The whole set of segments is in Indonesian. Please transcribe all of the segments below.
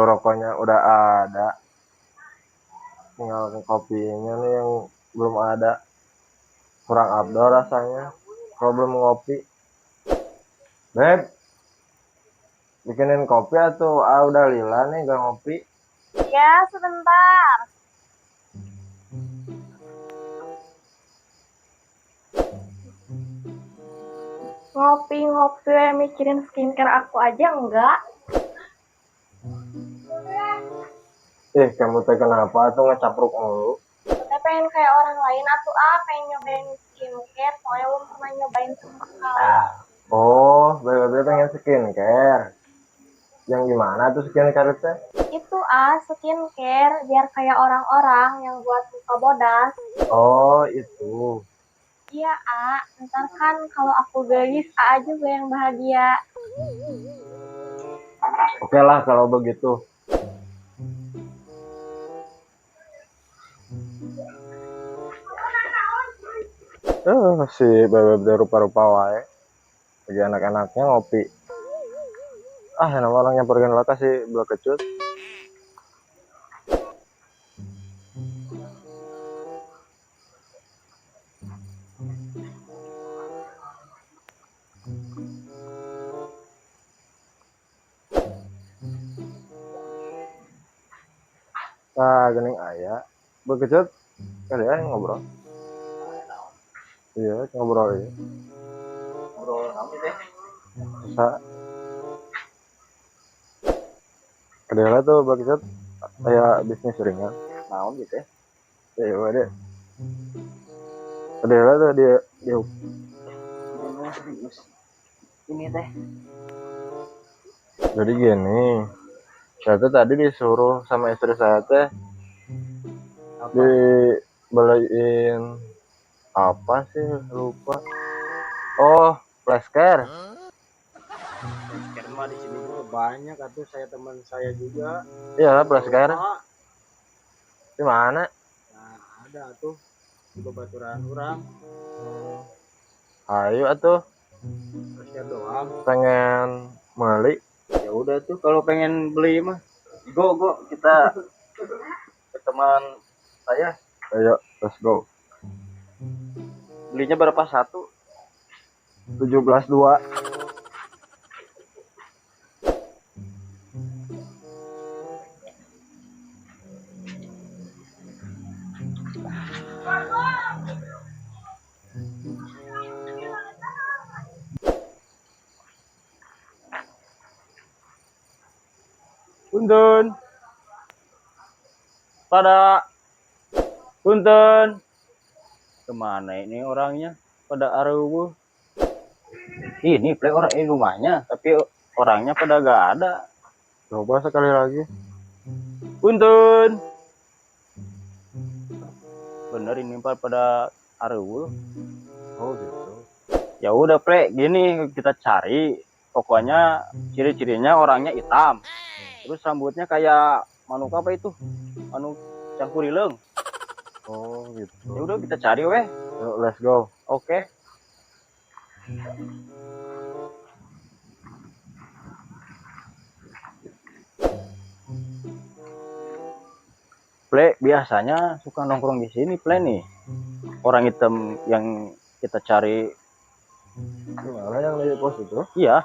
rokoknya udah ada, tinggal kopinya nih yang belum ada, kurang abdol rasanya kalau belum ngopi. Beb, bikinin kopi atau udah lila nih gak ngopi. Ya, sebentar. Ngopi-ngopi mikirin skincare aku aja enggak? Kamu teh kenapa tuh ngecapruk mulu? Saya pengen kayak orang lain atau pengen nyobain skincare, soalnya belum pernah nyobain sama sekali. Oh, beb pengen skincare. Yang gimana tuh skincare teh? Itu skincare biar kayak orang-orang yang buat muka bodas. Oh, itu. Iya ntar kan kalau aku gelis juga yang bahagia. Oke lah kalau begitu. Si bebek rupa-rupa wae. Lagi enak-enaknya ngopi. Nama orang nyamperin lah kasih belah kecut. Gening ayah. Belah kecut. Kali ya ngobrol. Iya, ngobrol ya. Ngobrol apa teh? Bisa. Kadang tuh belah kecut kayak bisnis ringan. Naon gitu ya? Iya, ada. Kadang tuh dia Ini teh. jadi gini. Saya tuh tadi disuruh sama istri saya teh dibeliin apa sih lupa. Oh, flashcare. Flashcare mah di sini juga banyak atuh, saya teman saya juga. Iya, flashcare. Di mana? Nah, ada tuh di babaturan orang. Ayo atuh. Flashcare doang. Pengen beli. Ya udah tuh kalau pengen beli mah go kita ke teman saya. Ayo, let's go. Belinya berapa satu? 17.2. Punten. Punten. Kemana ini orangnya? Pada areueuh. Ini play orang ini rumahnya, tapi orangnya pada gak ada. Coba sekali lagi. Punten. Bener ini pada areueuh. Oh gitu. Ya udah play gini kita cari. Pokoknya ciri-cirinya orangnya hitam. Terus rambutnya kayak manuk apa itu? Manuk cangkurileng. Oh gitu. Ya udah kita cari weh. Yuk, let's go. Oke. Play biasanya suka nongkrong di sini play nih. Orang hitam yang kita cari. Gimana yang di pos itu? Iya.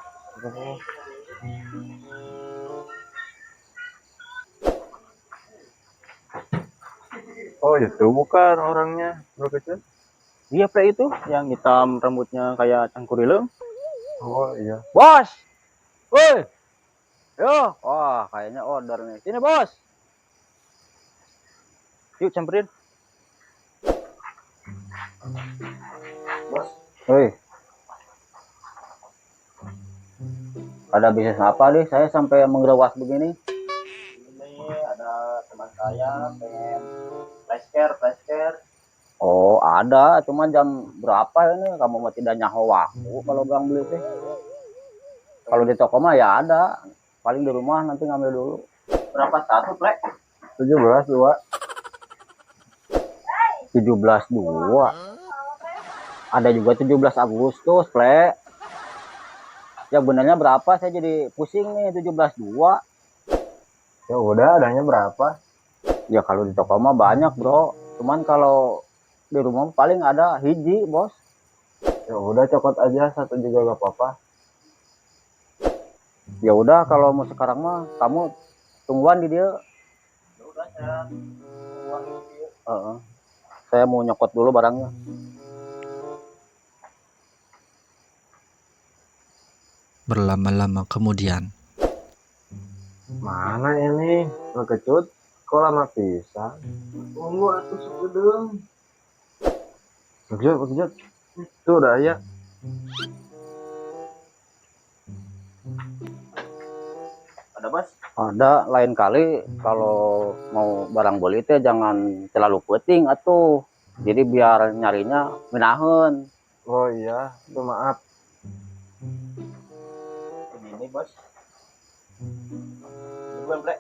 Oh itu bukan orangnya, bro kecil. Dia play itu yang hitam rambutnya kayak cangkurileng. Oh iya. Bos. Woi. Yo, wah kayaknya order nih. Sini bos. Yuk campurin. Bos. Woi. Ada bisnis apa deh? Saya sampai menggerewas begini. Ini ada teman saya pengen flashcare. Oh ada, cuma jam berapa ini? Kamu mau tidak nyaho waktu kalau bang beli teh? Kalau di toko mah ya ada. Paling di rumah nanti ngambil dulu. Berapa satu, Plek? 17.2. 17.2. Ada juga 17 Agustus, Plek. Ya benernya berapa? Saya jadi pusing nih 17.2. Ya udah, adanya berapa? Ya kalau di toko mah banyak bro, cuman kalau di rumah paling ada hiji bos. Ya udah, cokot aja satu juga gak apa-apa. Ya udah kalau mau sekarang mah kamu tungguan di dia. Ya udah, saya tungguan di dia. Heeh. Saya mau nyokot dulu barangnya. Berlama-lama kemudian. Mana ini? Ngekecut? Kok lama pisan? Tunggu atuh sekedeng. Kejut. Tuh udah ya. Ada bos? Ada. Lain kali kalau mau barang beli teh jangan terlalu penting atuh. Jadi biar nyarinya minaheun. Oh iya, tuh maaf. Ini bos. Bukan bre.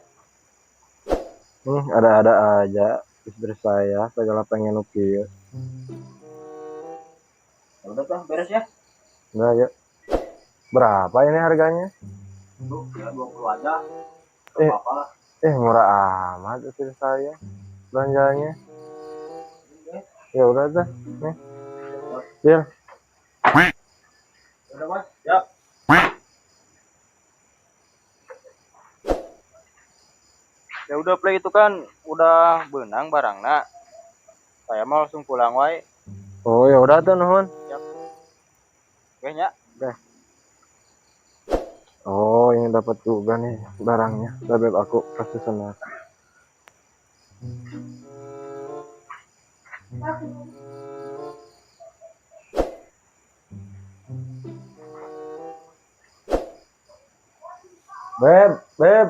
Ada-ada aja. Istri saya segala pengen ukir. Ya udah tuh beres ya. Udah yuk. Berapa ini harganya? Tuh, ya 20 aja. Eh. Apa-apa lah. Murah amat istri saya belanjanya. Ya udah dah. Nih. Ya. Udah bos. Siap. Ya udah play itu kan udah benang barangna. Saya mau langsung pulang wae. Oh ya udah tuh nuhun. Oke nya. Oh, ini dapat juga nih barangnya. Beb aku kasih senang. Beb.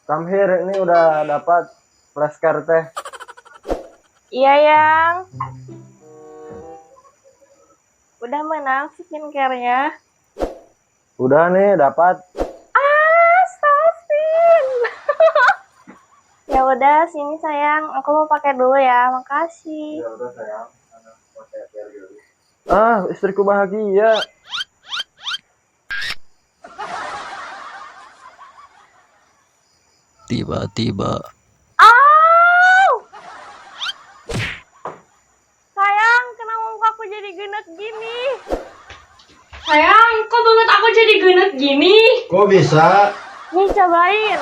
Come here, ini udah dapat flashcard teh. Iya yang. Udah menang skincare-nya. Udah nih dapat. Astasin. Ya udah sini sayang, aku mau pakai dulu ya. Makasih. Ya udah sayang. Istriku bahagia. Tiba-tiba Au! Sayang, kenapa muka aku jadi genet gini? Sayang, kok banget aku jadi genet gini? Kok bisa? Nih cobain.